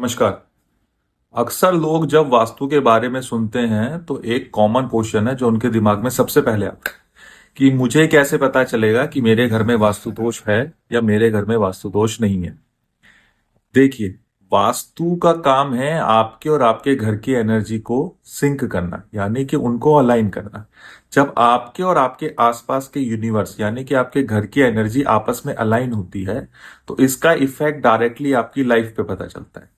नमस्कार। अक्सर लोग जब वास्तु के बारे में सुनते हैं तो एक कॉमन क्वेश्चन है जो उनके दिमाग में सबसे पहले आता है कि मुझे कैसे पता चलेगा कि मेरे घर में वास्तु दोष है या मेरे घर में वास्तु दोष नहीं है। देखिए, वास्तु का काम है आपके और आपके घर की एनर्जी को सिंक करना, यानी कि उनको अलाइन करना। जब आपके और आपके आसपास के यूनिवर्स यानी कि आपके घर की एनर्जी आपस में अलाइन होती है तो इसका इफेक्ट डायरेक्टली आपकी लाइफ पे पता चलता है।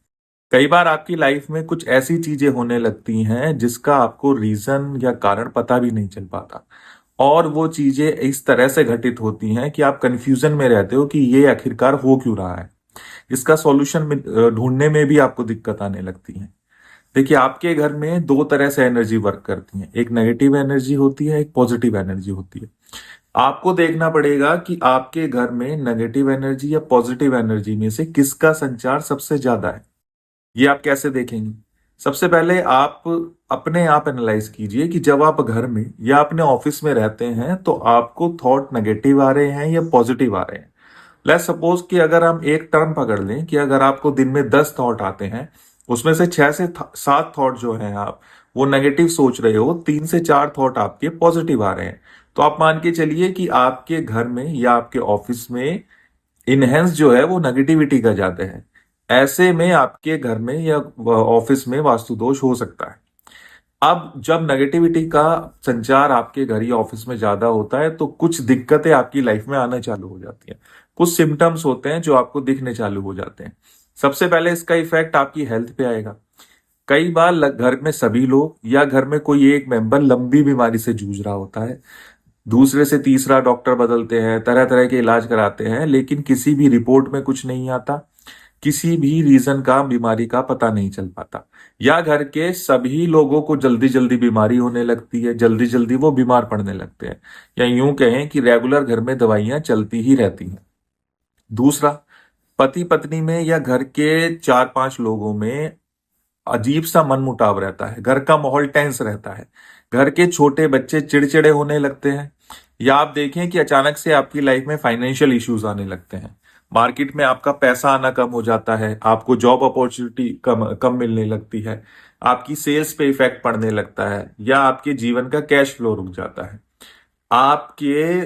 कई बार आपकी लाइफ में कुछ ऐसी चीजें होने लगती हैं जिसका आपको रीजन या कारण पता भी नहीं चल पाता, और वो चीजें इस तरह से घटित होती हैं कि आप कंफ्यूजन में रहते हो कि ये आखिरकार हो क्यों रहा है। इसका सॉल्यूशन ढूंढने में भी आपको दिक्कत आने लगती है। देखिए, आपके घर में दो तरह से एनर्जी वर्क करती है, एक नेगेटिव एनर्जी होती है, एक पॉजिटिव एनर्जी होती है। आपको देखना पड़ेगा कि आपके घर में नेगेटिव एनर्जी या पॉजिटिव एनर्जी में से किसका संचार सबसे ज्यादा है। ये आप कैसे देखेंगे? सबसे पहले आप अपने आप एनालाइज कीजिए कि जब आप घर में या अपने ऑफिस में रहते हैं तो आपको थॉट नेगेटिव आ रहे हैं या पॉजिटिव आ रहे हैं। लेट्स सपोज कि अगर हम एक टर्म पकड़ लें कि अगर आपको दिन में 10 थॉट आते हैं, उसमें से 6 से 7 थॉट जो हैं आप वो नेगेटिव सोच रहे हो, 3 से 4 थॉट आपके पॉजिटिव आ रहे हैं, तो आप मान के चलिए कि आपके घर में या आपके ऑफिस में इनहेंस जो है वो नेगेटिविटी का जाते हैं। ऐसे में आपके घर में या ऑफिस में वास्तु दोष हो सकता है। अब जब नेगेटिविटी का संचार आपके घर या ऑफिस में ज्यादा होता है तो कुछ दिक्कतें आपकी लाइफ में आना चालू हो जाती हैं। कुछ सिम्टम्स होते हैं जो आपको दिखने चालू हो जाते हैं। सबसे पहले इसका इफेक्ट आपकी हेल्थ पे आएगा। कई बार घर में सभी लोग या घर में कोई एक मेंबर लंबी बीमारी से जूझ रहा होता है, दूसरे से तीसरा डॉक्टर बदलते हैं, तरह तरह के इलाज कराते हैं, लेकिन किसी भी रिपोर्ट में कुछ नहीं आता, किसी भी रीजन का बीमारी का पता नहीं चल पाता। या घर के सभी लोगों को जल्दी जल्दी बीमारी होने लगती है, जल्दी जल्दी वो बीमार पड़ने लगते हैं, या यूं कहें कि रेगुलर घर में दवाइयां चलती ही रहती हैं। दूसरा, पति पत्नी में या घर के 4-5 लोगों में अजीब सा मनमुटाव रहता है, घर का माहौल टेंस रहता है, घर के छोटे बच्चे चिड़चिड़े होने लगते हैं, या आप देखें कि अचानक से आपकी लाइफ में फाइनेंशियल इश्यूज आने लगते हैं, मार्केट में आपका पैसा आना कम हो जाता है, आपको जॉब अपॉर्चुनिटी कम कम मिलने लगती है, आपकी सेल्स पे इफेक्ट पड़ने लगता है, या आपके जीवन का कैश फ्लो रुक जाता है। आपके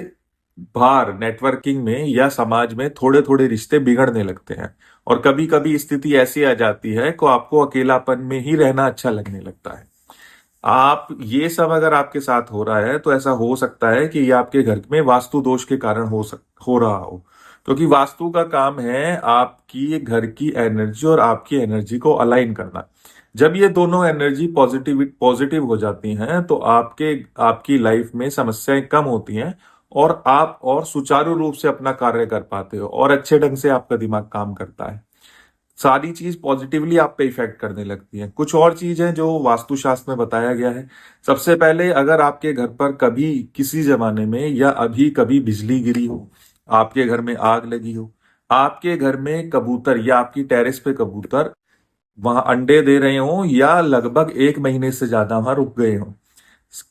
बाहर नेटवर्किंग में या समाज में थोड़े थोड़े रिश्ते बिगड़ने लगते हैं, और कभी कभी स्थिति ऐसी आ जाती है कि आपको अकेलापन में ही रहना अच्छा लगने लगता है। आप ये सब अगर आपके साथ हो रहा है तो ऐसा हो सकता है कि ये आपके घर में वास्तु दोष के कारण हो रहा हो, क्योंकि वास्तु का काम है आपकी घर की एनर्जी और आपकी एनर्जी को अलाइन करना। जब ये दोनों एनर्जी पॉजिटिव पॉजिटिव हो जाती हैं तो आपकी लाइफ में समस्याएं कम होती हैं, और आप और सुचारू रूप से अपना कार्य कर पाते हो, और अच्छे ढंग से आपका दिमाग काम करता है। सारी चीज पॉजिटिवली आप पे इफेक्ट करने लगती है। कुछ और चीज है जो वास्तुशास्त्र में बताया गया है। सबसे पहले, अगर आपके घर पर कभी किसी जमाने में या अभी कभी बिजली गिरी हो, आपके घर में आग लगी हो, आपके घर में कबूतर या आपकी टेरेस पे कबूतर वहां अंडे दे रहे हो या लगभग 1 महीने से ज्यादा वहां रुक गए हो,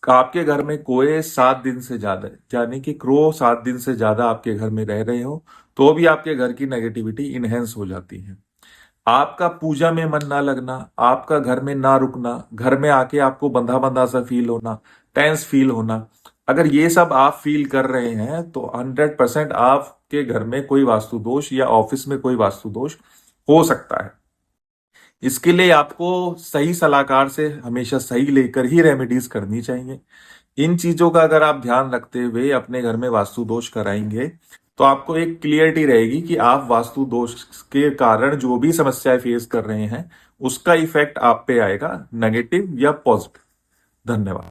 आपके घर में कोई 7 दिन से ज्यादा यानी कि क्रो 7 दिन से ज्यादा आपके घर में रह रहे हो, तो भी आपके घर की नेगेटिविटी इनहेंस हो जाती है। आपका पूजा में मन ना लगना, आपका घर में ना रुकना, घर में आके आपको बंधा बंधा सा फील होना, टेंस फील होना, अगर ये सब आप फील कर रहे हैं तो 100% आपके घर में कोई वास्तु दोष या ऑफिस में कोई वास्तु दोष हो सकता है। इसके लिए आपको सही सलाहकार से हमेशा सही लेकर ही रेमेडीज करनी चाहिए। इन चीजों का अगर आप ध्यान रखते हुए अपने घर में वास्तु दोष कराएंगे तो आपको एक क्लियरिटी रहेगी कि आप वास्तु दोष के कारण जो भी समस्याएं फेस कर रहे हैं उसका इफेक्ट आप पे आएगा, नेगेटिव या पॉजिटिव। धन्यवाद।